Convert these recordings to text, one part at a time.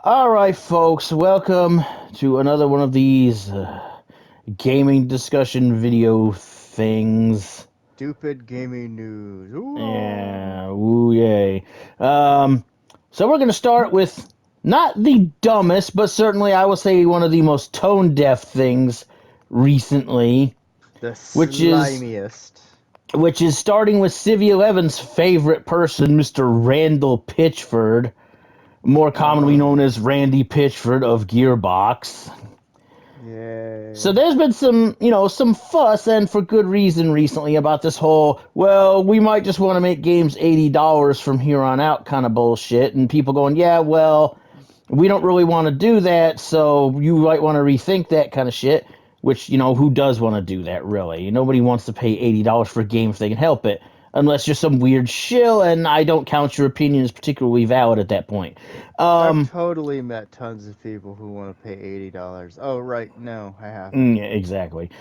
All right, folks, welcome to another one of these gaming discussion video things. Stupid gaming news. Ooh. Yeah, woo yay. Um, so we're going to start with not the dumbest, but certainly I will say one of the most tone deaf things recently, The which is slimiest. starting with Civvy Eleven's favorite person, Mr. Randall Pitchford, more commonly Oh, known as Randy Pitchford of Gearbox. So yay. there's been some fuss, and for good reason recently, about this whole, well, we might just want to make games $80 from here on out kind of bullshit, and people going, yeah, well, we don't really want to do that, so you might want to rethink that kind of shit, which, who does want to do that, really? Nobody wants to pay $80 for a game if they can help it, unless you're some weird shill, and I don't count your opinion as particularly valid at that point. I've Um, totally met tons of people who want to pay $80. Oh, right. No, I haven't. Yeah, exactly.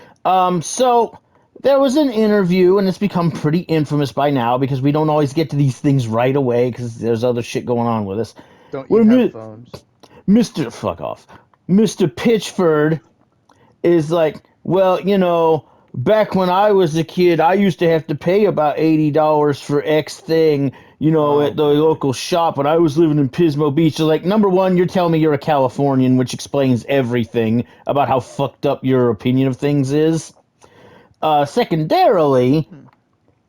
So there was an interview, and it's become pretty infamous by now because we don't always get to these things right away because there's other shit going on with us. Don't you Where have phones? Mr. Fuck off, Mr. Pitchford is like, well, back when I was a kid, I used to have to pay about $80 for X thing, Oh, at the boy. local shop when I was living in Pismo Beach. So, like, number one, you're telling me you're a Californian, which explains everything about how fucked up your opinion of things is. Secondarily, Hmm.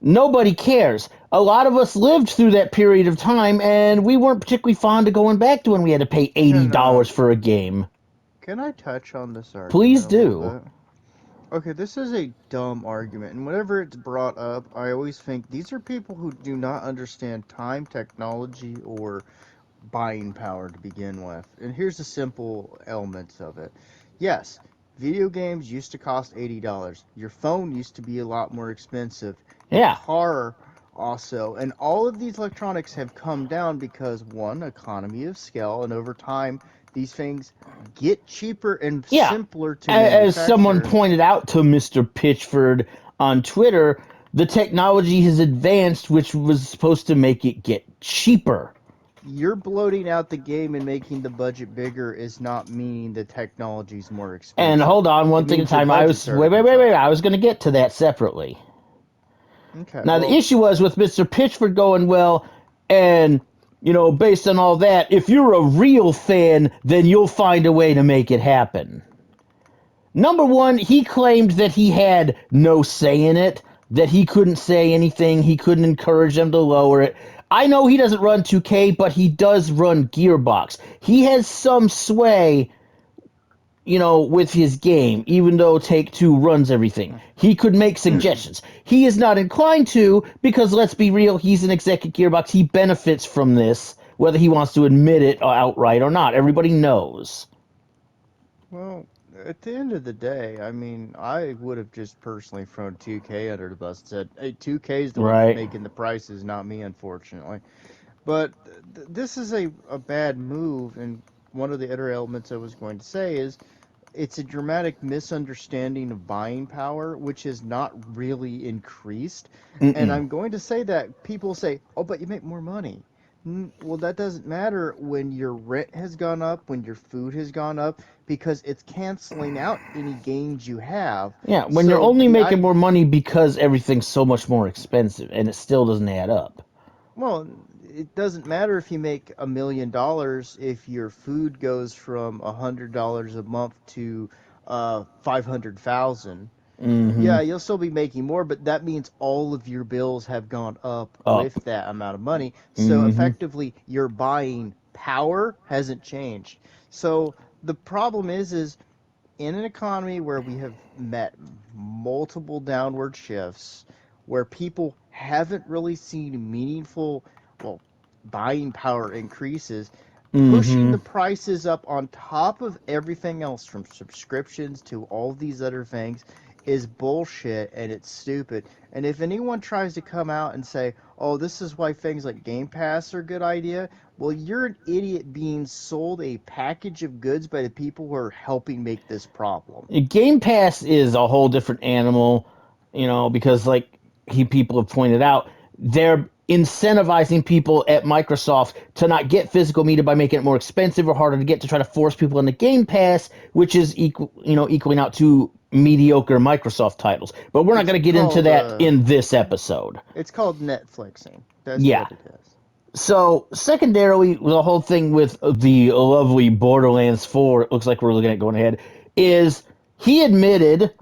nobody cares. A lot of us lived through that period of time, and we weren't particularly fond of going back to when we had to pay Can, $80 for a game. can I touch on this Please argument a little do. bit? Okay, this is a dumb argument, and whenever it's brought up, I always think these are people who do not understand time, technology, or buying power to begin with. And here's the simple elements of it. Yes, video games used to cost $80. Your phone used to be a lot more expensive. Your Yeah. car also. And all of these electronics have come down because, one, economy of scale, and over time, these things get cheaper and Yeah. simpler to As someone manufacture. pointed out to Mr. Pitchford on Twitter, the technology has advanced, which was supposed to make it get cheaper. You're bloating out the game and making the budget bigger is not meaning the technology's more And expensive. hold on, one It thing at a means your time. I budget's was out of wait. control. I was going to get to that separately. Okay, Now the well, issue was with Mr. Pitchford going, well, and based on all that, if you're a real fan, then you'll find a way to make it happen. Number one, he claimed that he had no say in it, that he couldn't say anything, he couldn't encourage them to lower it. I know he doesn't run 2K, but he does run Gearbox. He has some sway, with his game, even though Take Two runs everything. He could make suggestions. He is not inclined to, because let's be real, he's an exec at Gearbox. He benefits from this, whether he wants to admit it outright or not. Everybody knows. well, at the end of the day, I mean, I would have just personally thrown 2K under the bus and said, "Hey, 2K is the one Right? making the prices, not me, unfortunately." But this is a bad move, and one of the other elements I was going to say is it's a dramatic misunderstanding of buying power, which is not really increased. And Mm-mm. I'm going to say that people say, "Oh, but you make more money." Well, that doesn't matter when your rent has gone up, when your food has gone up, because it's canceling out any gains you have. Yeah, when you're So only the making I more money because everything's so much more expensive and it still doesn't add up. well, it doesn't matter if you make $1 million if your food goes from $100 a month to 500,000. Mm-hmm. Yeah, you'll still be making more, but that means all of your bills have gone up Up. with that amount of money. So Mm-hmm. effectively, your buying power hasn't changed. So the problem is in an economy where we have met multiple downward shifts, where people haven't really seen meaningful, well, buying power increases, pushing Mm-hmm. the prices up on top of everything else from subscriptions to all these other things is bullshit and it's stupid. And if anyone tries to come out and say, "Oh, this is why things like Game Pass are a good idea," well, you're an idiot being sold a package of goods by the people who are helping make this problem. Game Pass is a whole different animal, because like people have pointed out, they're incentivizing people at Microsoft to not get physical media by making it more expensive or harder to get, to try to force people into Game Pass, which is equaling out to mediocre Microsoft titles. But we're not It's going to get into called that in this episode. it's called Netflixing. That's Yeah. what it is. So, secondarily, the whole thing with the lovely Borderlands 4, it looks like we're looking at going ahead, is he admitted,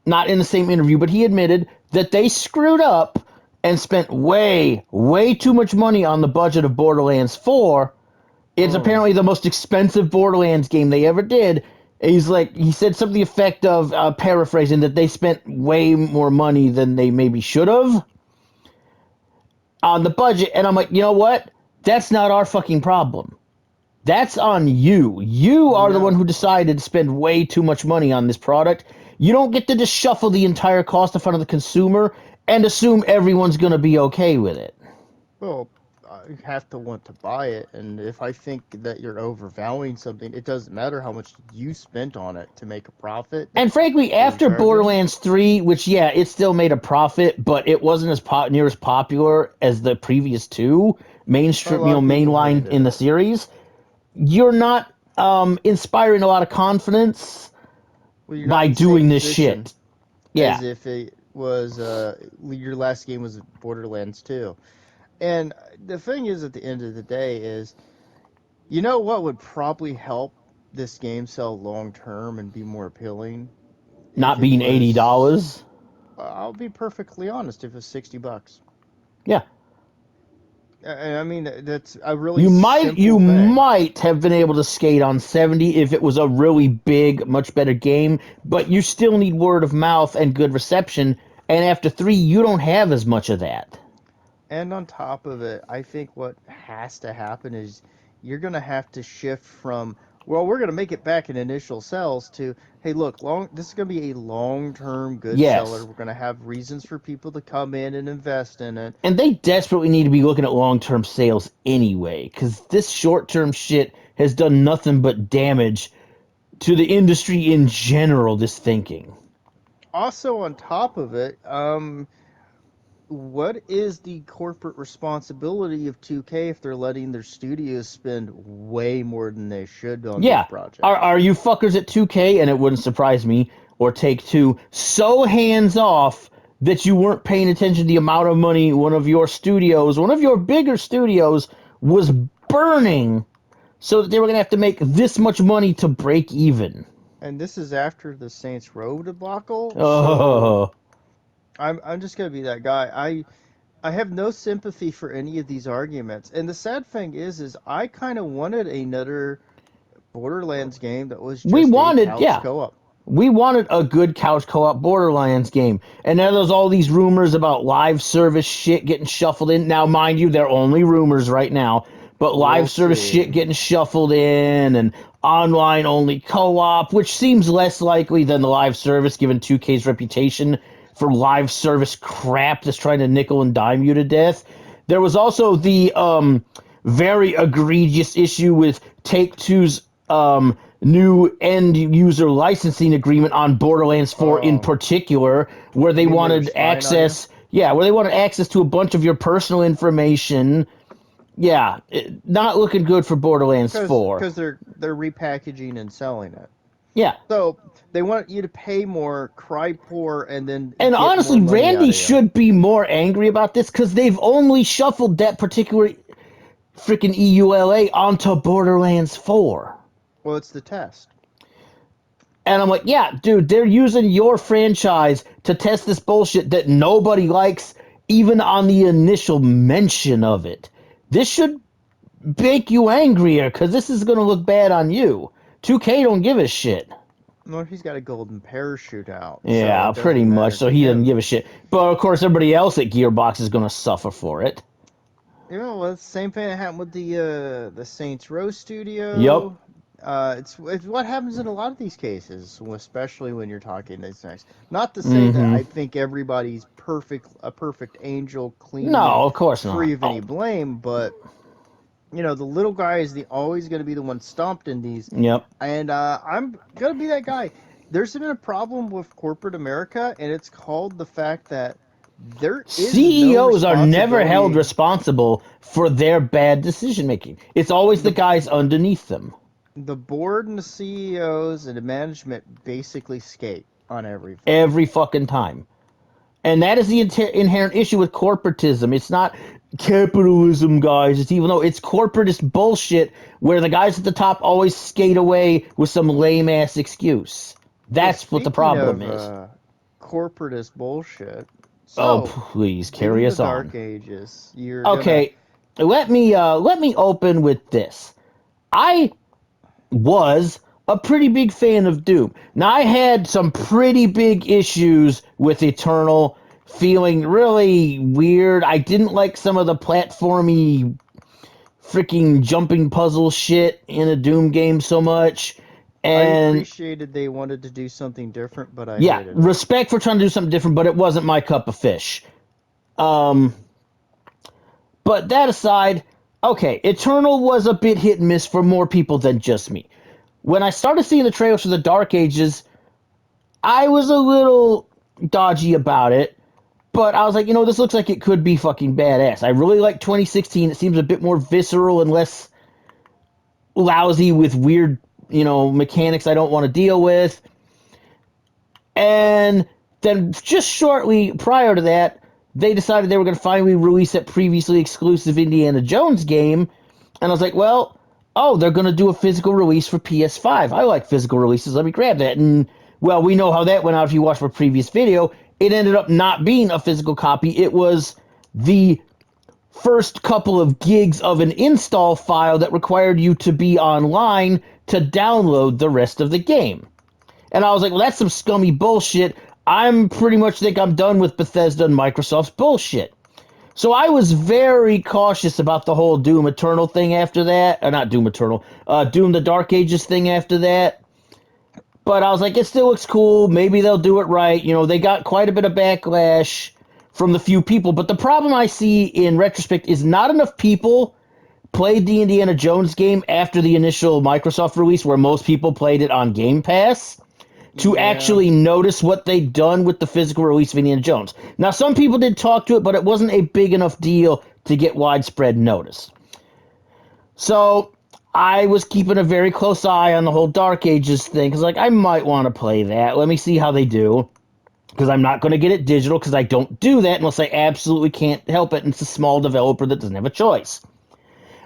not in the same interview, but he admitted that they screwed up and spent way, way too much money on the budget of Borderlands 4. It's Oh, apparently the most expensive Borderlands game they ever did. He said something to the effect of, paraphrasing, that they spent way more money than they maybe should have on the budget. And I'm like, you know what? That's not our fucking problem. That's on you. You are the one no. who decided to spend way too much money on this product. You don't get to just shuffle the entire cost in front of the consumer and assume everyone's going to be okay with it. Well, I have to want to buy it, and if I think that you're overvaluing something, it doesn't matter how much you spent on it to make a profit And frankly, to then after charge them. Borderlands 3, which, yeah, it still made a profit, but it wasn't as near as popular as the previous two, A mainstream, lot of people mainline hated in the it, series, you're not inspiring a lot of confidence well, you're not by in the same doing this position shit. as Yeah, if it was your last game was Borderlands 2. And the thing is, at the end of the day, is you know what would probably help this game sell long term and be more appealing if not it being was. $80. I'll be perfectly honest. If it was $60, Yeah. I mean that's a really You simple thing. might have been able to skate on 70 if it was a really big, much better game, but you still need word of mouth and good reception, and after 3 you don't have as much of that. And on top of it, I think what has to happen is you're going to have to shift from, well, we're going to make it back in initial sales to, hey, look, this is going to be a long-term good seller. Yes. We're going to have reasons for people to come in and invest in it. And they desperately need to be looking at long-term sales anyway, cuz this short-term shit has done nothing but damage to the industry in general, this thinking. Also, on top of it, what is the corporate responsibility of 2K if they're letting their studios spend way more than they should on these Yeah. projects? Are you fuckers at 2K, and it wouldn't surprise me, or Take-Two, so hands off that you weren't paying attention to the amount of money one of your studios, one of your bigger studios, was burning, so that they were going to have to make this much money to break even? And this is after the Saints Row debacle, so Oh, I'm just gonna be that guy. I have no sympathy for any of these arguments. And the sad thing is I kind of wanted another Borderlands game that was we just a wanted, couch yeah, co-op. we wanted a good couch co-op Borderlands game. And now there's all these rumors about live service shit getting shuffled in. Now, mind you, they're only rumors right now, but We'll live service shit see. getting shuffled in, and online only co-op, which seems less likely than the live service given 2K's reputation for live service crap that's trying to nickel and dime you to death. There was also the very egregious issue with Take-Two's new end user licensing agreement on Borderlands 4 in Oh, particular, where you they mean they were wanted spying on you? access, yeah, where they wanted access to a bunch of your personal information. Yeah, not looking good for Borderlands Because 4. they're repackaging and selling it. Yeah. So they want you to pay more, cry poor, and then And get more honestly, money out Randy of you. should be more angry about this because they've only shuffled that particular freaking EULA onto Borderlands 4. Well, it's the test. And I'm like, yeah, dude, they're using your franchise to test this bullshit that nobody likes, even on the initial mention of it. This should make you angrier, because this is going to look bad on you. 2K don't give a shit. Well, he's got a golden parachute out, so Yeah, it pretty doesn't much, matter so to he doesn't him. give a shit. But of course, everybody else at Gearbox is going to suffer for it. You know, well, it's the same thing that happened with the Saints Row Yup. studio. It's what happens in a lot of these cases, especially when you're talking these things. Not to say that Mm-hmm. I think everybody's a perfect angel, clean and No, of course free not. of any Oh, blame, but the little guy is the always going to be the one stomped in these, yep. and I'm gonna be that guy. There's been a problem with corporate America, and it's called the fact that There is no CEOs are never held responsibility. responsible for their bad decision making. It's always the The guys underneath them the board and the CEOs and the management basically skate on everything. every fucking time. And that is the inherent issue with corporatism. It's not capitalism, guys. It's even though it's corporatist bullshit where the guys at the top always skate away with some lame ass excuse. Yeah, That's what the speaking problem of is. corporatist bullshit. Oh, So, please in carry the us on. Dark Ages, you're gonna. Okay, let me open with this. I was a pretty big fan of Doom. Now I had some pretty big issues with Eternal, feeling really weird. I didn't like some of the platformy freaking jumping puzzle shit in a Doom game so much. I And appreciated they wanted to do something different, but I yeah, hated it. respect for trying to do something different, but it wasn't my cup of fish. Um, but that aside, okay, Eternal was a bit hit and miss for more people than just me. When I started seeing the trailers for the Dark Ages, I was a little dodgy about it, but I was like, this looks like it could be fucking badass. I really like 2016. It seems a bit more visceral and less lousy with weird, mechanics I don't want to deal with. And then just shortly prior to that, they decided they were going to finally release that previously exclusive Indiana Jones game. And I was like, well, oh, they're going to do a physical release for PS5. I like physical releases. Let me grab that. And, well, we know how that went out if you watched my previous video. It ended up not being a physical copy. It was the first couple of gigs of an install file that required you to be online to download the rest of the game. And I was like, well, that's some scummy bullshit. I'm pretty much think I'm done with Bethesda and Microsoft's bullshit. So I was very cautious about the whole Doom Eternal thing after that. Not Doom Eternal, Doom the Dark Ages thing after that. But I was like, it still looks cool. Maybe they'll do it right. They got quite a bit of backlash from the few people. But the problem I see in retrospect is not enough people played the Indiana Jones game after the initial Microsoft release, where most people played it on Game Pass, to Yeah, actually notice what they'd done with the physical release of Indiana Jones. Now, some people did talk to it, but it wasn't a big enough deal to get widespread notice. So I was keeping a very close eye on the whole Dark Ages thing, because, I might want to play that. Let me see how they do, because I'm not going to get it digital, because I don't do that unless I absolutely can't help it, and it's a small developer that doesn't have a choice.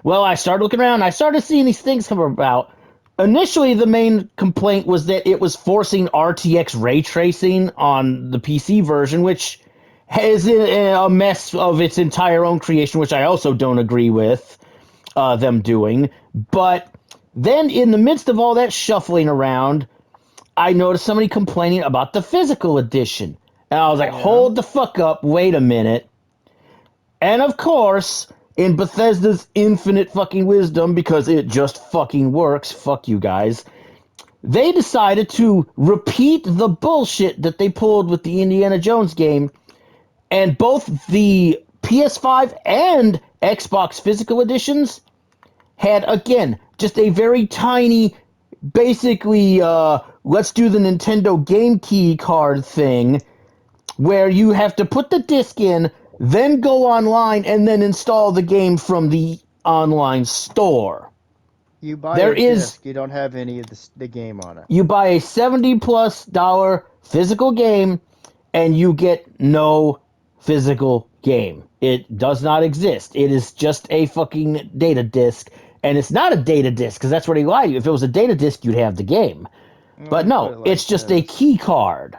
Well, I started looking around, I started seeing these things come about. Initially, the main complaint was that it was forcing RTX ray tracing on the PC version, which is a mess of its entire own creation, which I also don't agree with them doing. But then, in the midst of all that shuffling around, I noticed somebody complaining about the physical edition. And I was like, yeah. hold the fuck up, wait a minute. And of course, in Bethesda's infinite fucking wisdom, because it just fucking works, fuck you guys, they decided to repeat the bullshit that they pulled with the Indiana Jones game, and both the PS5 and Xbox physical editions had, again, just a very tiny, basically, let's do the Nintendo Game Key card thing, where you have to put the disc in, then go online, and then install the game from the online store. You buy There a is, disc, you don't have any of the game on it. you buy a $70+ physical game, and you get no physical game. It does not exist. It is just a fucking data disc, and it's not a data disc, because that's where they lie to you. If it was a data disc, you'd have the game. Let But me put no, it it's like just a this. key card.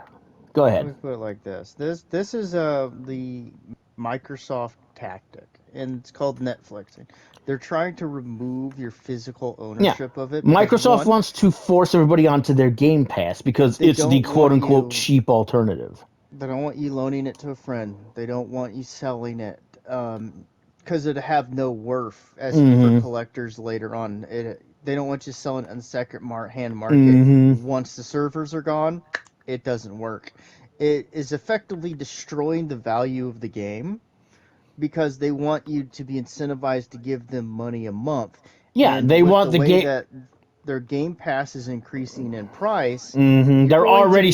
Go Let ahead. me put it like this. This is the Microsoft tactic, and it's called Netflixing. They're trying to remove your physical Yeah. ownership of it because Microsoft one, wants to force everybody onto their Game Pass because they it's the don't quote want unquote you cheap alternative. they don't want you loaning it to a friend. They don't want you selling it because it'd have no worth as for Mm collectors later on. They don't want you selling it on the second hand hmm. market. Mm hmm. Once the servers are gone, it doesn't work. It is effectively destroying the value of the game because they want you to be incentivized to give them money a month. Yeah, And they with want the the way game. that their Game Pass is increasing in price, Hmm. you're going to be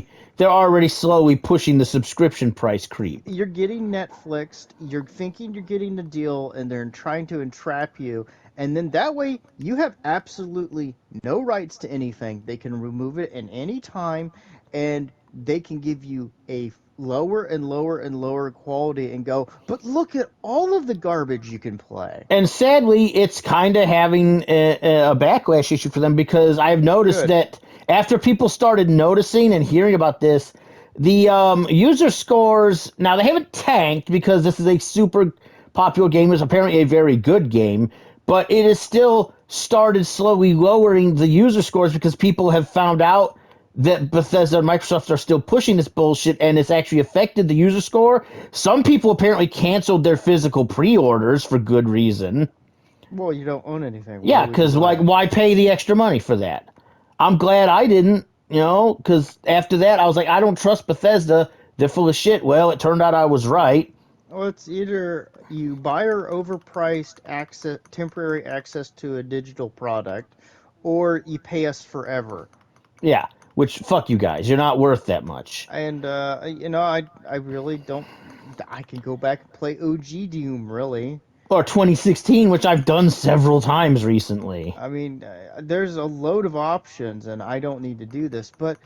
paying. They're already slowly pushing the subscription price creep. You're getting Netflixed, you're thinking you're getting the deal, and they're trying to entrap you. And then that way, you have absolutely no rights to anything. They can remove it at any time, and they can give you a lower and lower and lower quality and go, but look at all of the garbage you can play. And sadly, it's kind of having a backlash issue for them because I've noticed Good. that after people started noticing and hearing about this, the user scores now they haven't tanked because this is a super popular game. It's apparently a very good game, but it has still started slowly lowering the user scores because people have found out that Bethesda and Microsoft are still pushing this bullshit and it's actually affected the user score. Some people apparently canceled their physical pre-orders for good reason. Well, you don't own anything. Why Yeah, would you because buy like, it? why pay the extra money for that? I'm glad I didn't, because after that I was like, I don't trust Bethesda. They're full of shit. Well, it turned out I was right. Well, it's either you buy or overpriced access, temporary access to a digital product, or you pay us forever. Yeah, which fuck you guys. You're not worth that much. And I really don't. I can go back and play OG Doom. Really, Or 2016, which I've done several times recently. I mean, there's a load of options, and I don't need to do this. But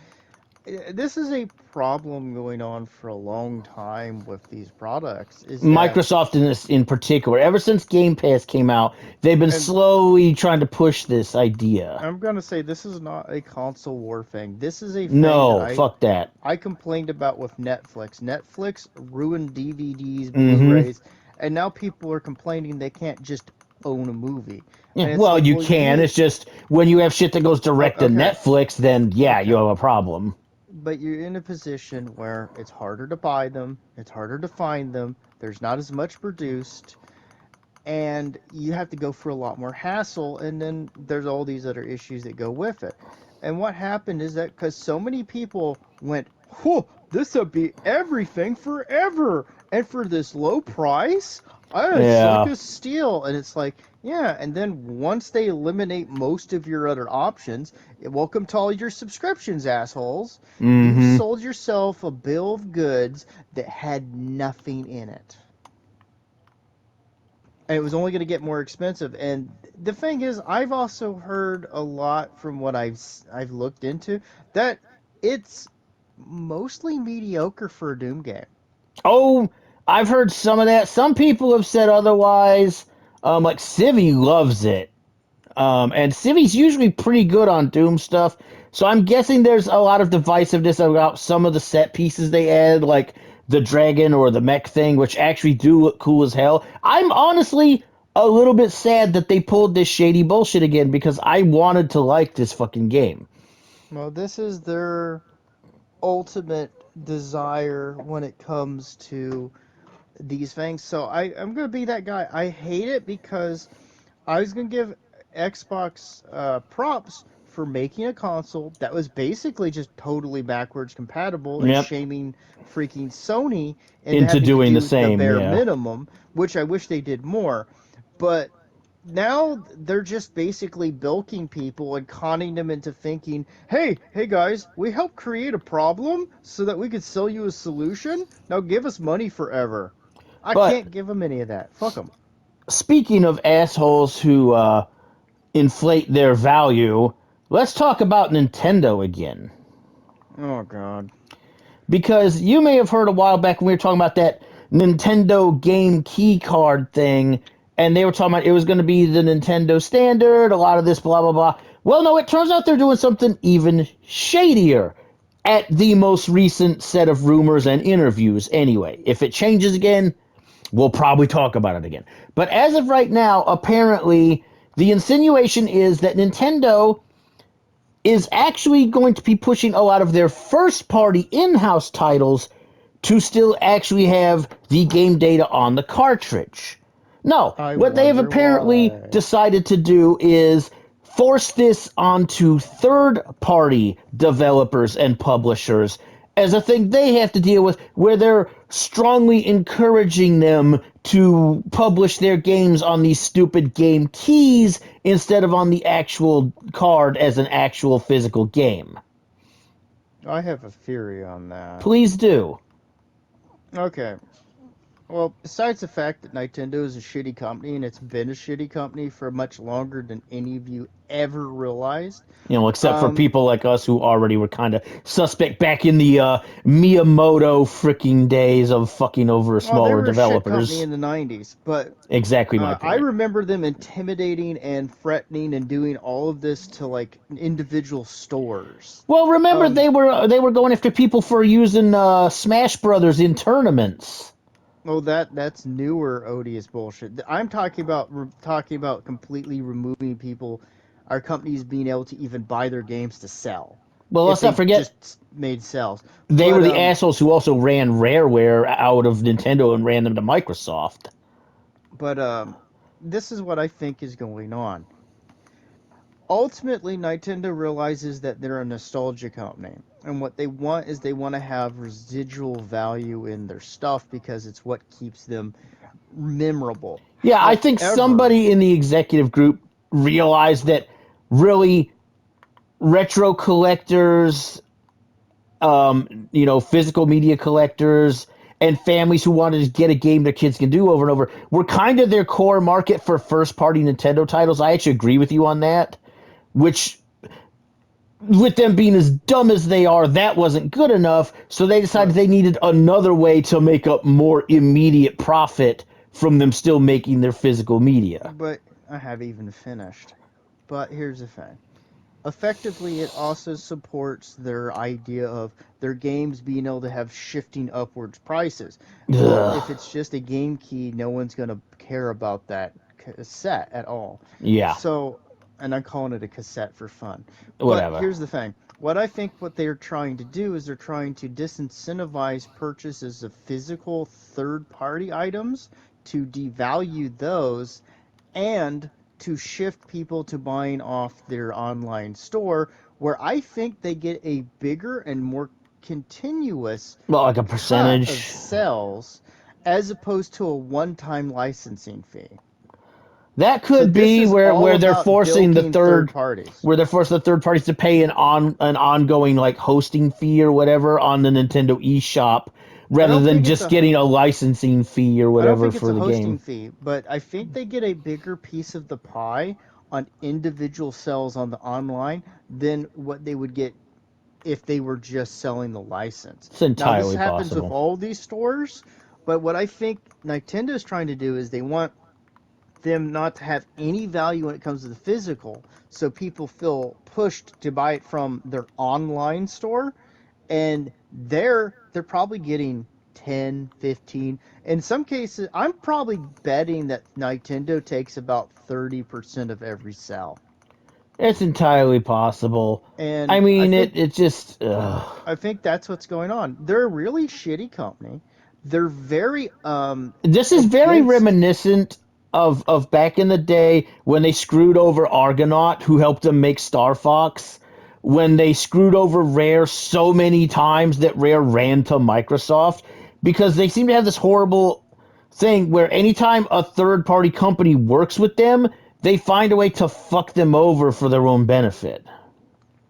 this is a problem going on for a long time with these products. Is that Microsoft in this in particular, ever since Game Pass came out, they've been and slowly trying to push this idea. I'm gonna say this is not a console war thing. This is a thing that No, I fuck that. I complained about with Netflix. Netflix ruined DVDs, Mm-hmm. Blu-rays, and now people are complaining they can't just own a movie. Yeah, And it's well, like, you well, can. you It's just when you have shit that goes direct to okay, Netflix, then yeah, you okay, have a problem. but you're in a position where it's harder to buy them, it's harder to find them. There's not as much produced, and you have to go through a lot more hassle, and then there's all these other issues that go with it. And what happened is that because so many people went, whoa, this will be everything forever, and for this low price, it's like Yeah. a steal. And it's like, yeah, and then once they eliminate most of your other options, welcome to all your subscriptions, assholes. You Mm-hmm. sold yourself a bill of goods that had nothing in it, and it was only going to get more expensive. And the thing is, I've also heard a lot from what I've looked into that it's mostly mediocre for a Doom game. Oh, I've heard some of that. Some people have said otherwise. Like Civi loves it. And Civi's usually pretty good on Doom stuff. So I'm guessing there's a lot of divisiveness about some of the set pieces they added, like the dragon or the mech thing, which actually do look cool as hell. I'm honestly a little bit sad that they pulled this shady bullshit again because I wanted to like this fucking game. Well, this is their ultimate desire when it comes to these things. So I'm going to be that guy. I hate it because I was going to give Xbox props for making a console that was basically just totally backwards compatible and Yep. shaming freaking Sony into Into having to doing the do the same, bare yeah. minimum, which I wish they did more. But now they're just basically bilking people and conning them into thinking, hey guys, we helped create a problem so that we could sell you a solution. Now give us money forever. I But can't give them any of that. Fuck them. speaking of assholes who inflate their value, let's talk about Nintendo again. Oh god. Because you may have heard a while back when we were talking about that Nintendo game key card thing, and they were talking about it was going to be the Nintendo standard, a lot of this, blah, blah, blah. Well, no, it turns out they're doing something even shadier at the most recent set of rumors and interviews, anyway. If it changes again, we'll probably talk about it again. But as of right now, apparently, the insinuation is that Nintendo is actually going to be pushing a lot of their first party in-house titles to still actually have the game data on the cartridge. No, I what they have wonder apparently why. decided to do is force this onto third party developers and publishers as a thing they have to deal with, where they're strongly encouraging them to publish their games on these stupid game keys instead of on the actual card as an actual physical game. I have a theory on that. Please do. Okay. Well, besides the fact that Nintendo is a shitty company and it's been a shitty company for much longer than any of you ever realized, Except for um, people like us who already were kind of suspect back in the Miyamoto freaking days of fucking over well, they smaller were a shit company developers. in the 90s, but Exactly my I point. remember them intimidating and threatening and doing all of this to like individual stores. Well, remember Um, they were going after people for using Smash Brothers in tournaments. well, that's newer odious bullshit. I'm talking about completely removing people, our companies being able to even buy their games to sell Well, if let's not they forget just made sales. they were But the assholes who also ran Rareware out of Nintendo and ran them to Microsoft. but this is what I think is going on. Ultimately, Nintendo realizes that they're a nostalgia company, and what they want is they want to have residual value in their stuff because it's what keeps them memorable. Yeah, I think However, somebody in the executive group realized that really retro collectors, physical media collectors, and families who wanted to get a game their kids can do over and over were kind of their core market for first party Nintendo titles. I actually agree with you on that, which with them being as dumb as they are, that wasn't good enough. So they decided but they needed another way to make up more immediate profit from them still making their physical media. but I haven't even finished. But here's the thing. Effectively, it also supports their idea of their games being able to have shifting upwards prices. Well, if Ugh. it's just a game key, no one's going to care about that cassette at all. Yeah, So, and I'm calling it a cassette for fun. But whatever. here's the thing. What I think what they're trying to do is they're trying to disincentivize purchases of physical third party items to devalue those and to shift people to buying off their online store, where I think they get a bigger and more continuous Well, like a cut of percentage. sales as opposed to a one-time licensing fee. That So could this be is where all where they're about forcing the bilking third third parties. where they're forcing the third parties to pay an ongoing like hosting fee or whatever on the Nintendo eShop I rather don't than think it's just a getting a licensing fee or I don't whatever think it's for a the hosting game. fee, but I think they get a bigger piece of the pie on individual sales on the online than what they would get if they were just selling the license. It's Now, this entirely happens with possible. all these stores, but what I think Nintendo is trying to do is they want them not to have any value when it comes to the physical, so people feel pushed to buy it from their online store, and they're probably getting 10, 15. In some cases, I'm probably betting that Nintendo takes about 30% of every sale. It's entirely possible. I And mean, it just I think that's what's going on. They're a really shitty company. They're very this is very against. reminiscent of back in the day when they screwed over Argonaut, who helped them make Star Fox. When they screwed over Rare so many times that Rare ran to Microsoft because they seem to have this horrible thing where anytime a third party company works with them, they find a way to fuck them over for their own benefit.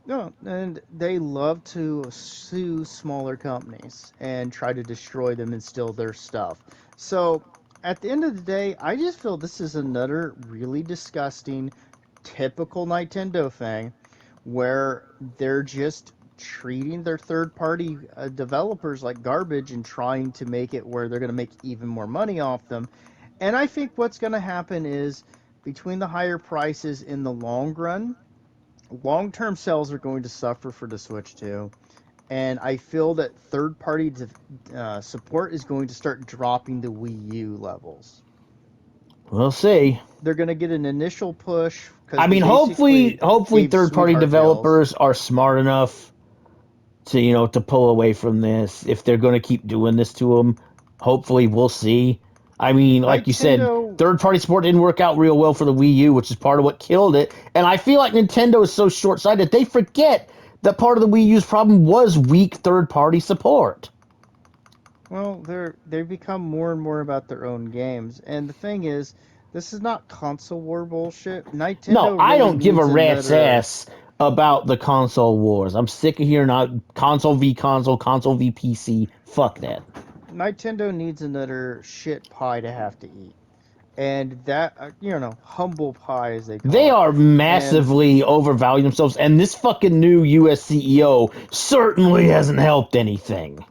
No, and they love to sue smaller companies and try to destroy them and steal their stuff. So, at the end of the day, I just feel this is another really disgusting, typical Nintendo thing where they're just treating their third party developers like garbage and trying to make it where they're going to make even more money off them. And I think what's going to happen is between the higher prices in the long run, long-term sales are going to suffer for the Switch 2, and I feel that third-party support is going to start dropping the Wii U levels. We'll see. They're going to get an initial push I because they mean, basically hopefully gave third party sweetheart deals. developers are smart enough to to pull away from this if they're going to keep doing this to them. Hopefully, we'll see. I mean, like you said, Nintendo, third party support didn't work out real well for the Wii U, which is part of what killed it. And I feel like Nintendo is so short sighted they forget that part of the Wii U's problem was weak third-party support. Well, they've become more and more about their own games, and the thing is, this is not console war bullshit. No, Nintendo I really don't give a needs rat's another. ass about the console wars. I'm sick of hearing out console v console, console v PC. Fuck that. Nintendo needs another shit pie to have to eat, and that humble pie as they They call it, are and massively overvaluing themselves, and this fucking new US CEO certainly hasn't helped anything.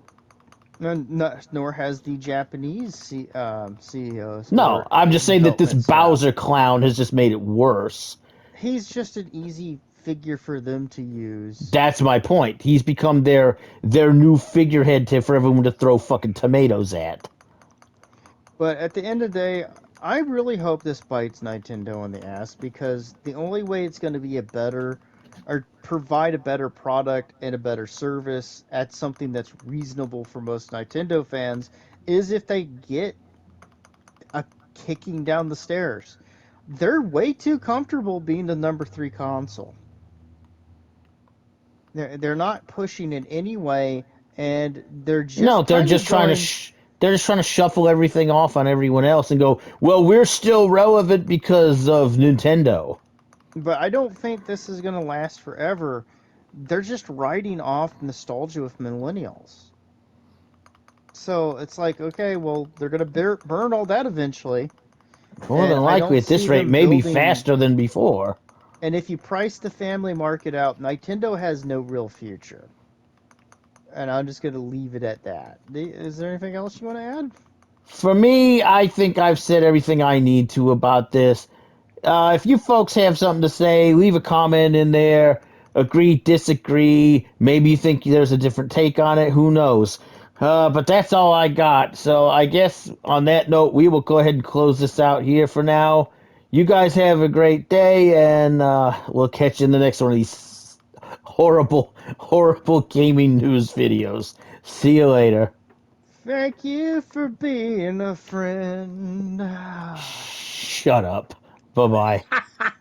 nor has the Japanese CEOs No, or I'm just saying that this development staff. Bowser clown has just made it worse. He's just an easy figure for them to use. That's my point. He's become their new figurehead for everyone to throw fucking tomatoes at. But at the end of the day, I really hope this bites Nintendo in the ass because the only way it's going to be a better or provide a better product and a better service at something that's reasonable for most Nintendo fans is if they get a kicking down the stairs. They're way too comfortable being the number 3 console. They're not pushing in any way, and they're No, just kind of going. they're just trying to shuffle everything off on everyone else and go, well, we're still relevant because of Nintendo. But I don't think this is going to last forever. They're just riding off nostalgia with millennials. So it's like, okay, well, they're going to burn all that eventually. More And than I likely, don't at this see rate, them maybe building. faster than before. And if you price the family market out, Nintendo has no real future. And I'm just going to leave it at that. Is there anything else you want to add? For me, I think I've said everything I need to about this. If you folks have something to say, leave a comment in there. Agree, disagree. Maybe you think there's a different take on it. Who knows? But that's all I got. So I guess on that note, we will go ahead and close this out here for now. You guys have a great day, and we'll catch you in the next one of these horrible, horrible gaming news videos. See you later. Thank you for being a friend. Shut up. Bye bye.